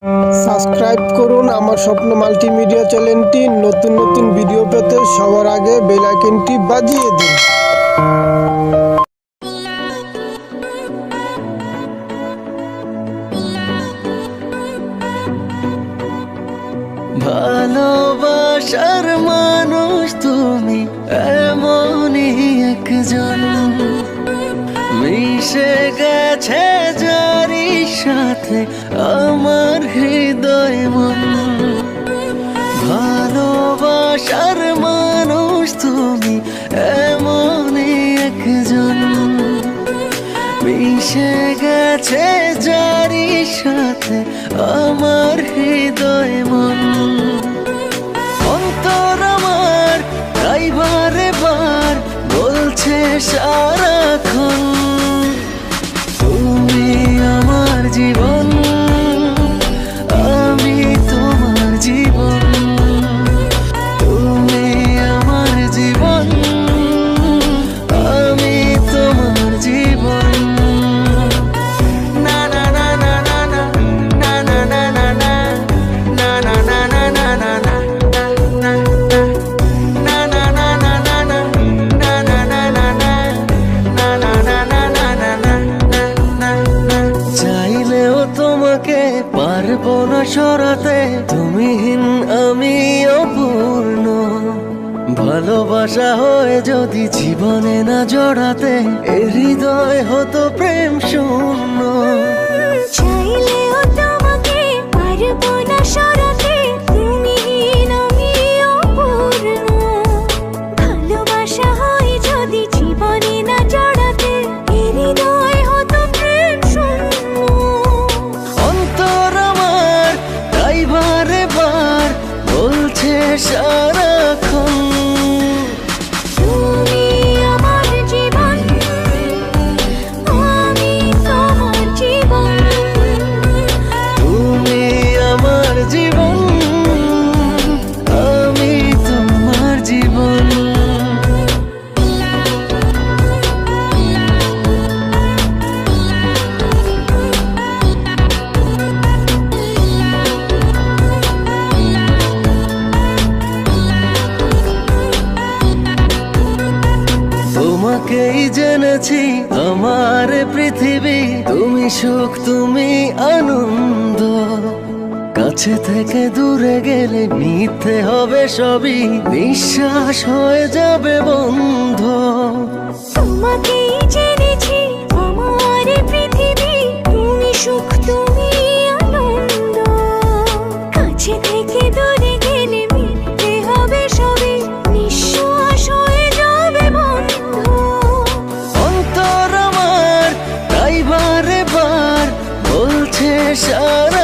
Subscribe করুন আমার স্বপ্ন মাল্টিমিডিয়া চ্যানেলটি। নতুন নতুন ভিডিও পেতে সবার আগে বেল আইকনটি বাজিয়ে দিন। ভালোবাসার মানুষ তুমি এমনই একজন, মিশে গেছে যারি সাথে আমার হৃদয় মন। ভালোবাসার মানুষ তুমি এমনই একজন, মিশে গেছে যারি সাথে আমার হৃদয় মন। অন্তর আমার তাই বারে বার বলছে সারাক্ষণ, তুমি আমার জীবন, আমি তোমার জীবন। তুমি আমার জীবন, আমি তোমার জীবন। না না না না না না না না না না না না না না না না না না পারবো না সরাতে, তুমিহীন আমি অপূর্ণ। ভালোবাসা হয়ে যদি জীবনে না জড়াতে, এ হৃদয় হতো প্রেম শূন্য। চাইলেও তোমাকে পারবো না সরাতে, তুমিহীন আমি অপূর্ণ। ভালোবাসা হয় যদি জীবনে না জড়াতে, এ হৃদয় হতো প্রেম শূন্য। অন্তর আমার তাই বারে বার বলছে সারাক্ষণ, তুমি আমার জীবন, আমি তোমার জীবন। তুমি আমার জীবন, আমি তোমার জীবন। তোমাকেই জেনেছি আমার পৃথিবী, তুমি সুখ তুমি আনন্দ। কাছে থেকে দূরে গেলে মিথ্যে হবে সবই, নিঃশ্বাস হয়ে যাবে বন্ধ। তোমাকেই জেনেছি আমার পৃথিবী, তুমি সুখ তুমি আনন্দ। কাছে থেকে দূরে গেলে মিথ্যে হবে সবই, নিঃশ্বাস হয়ে যাবে বন্ধ। অন্তর আমার তাই বারে বার বলছে সারা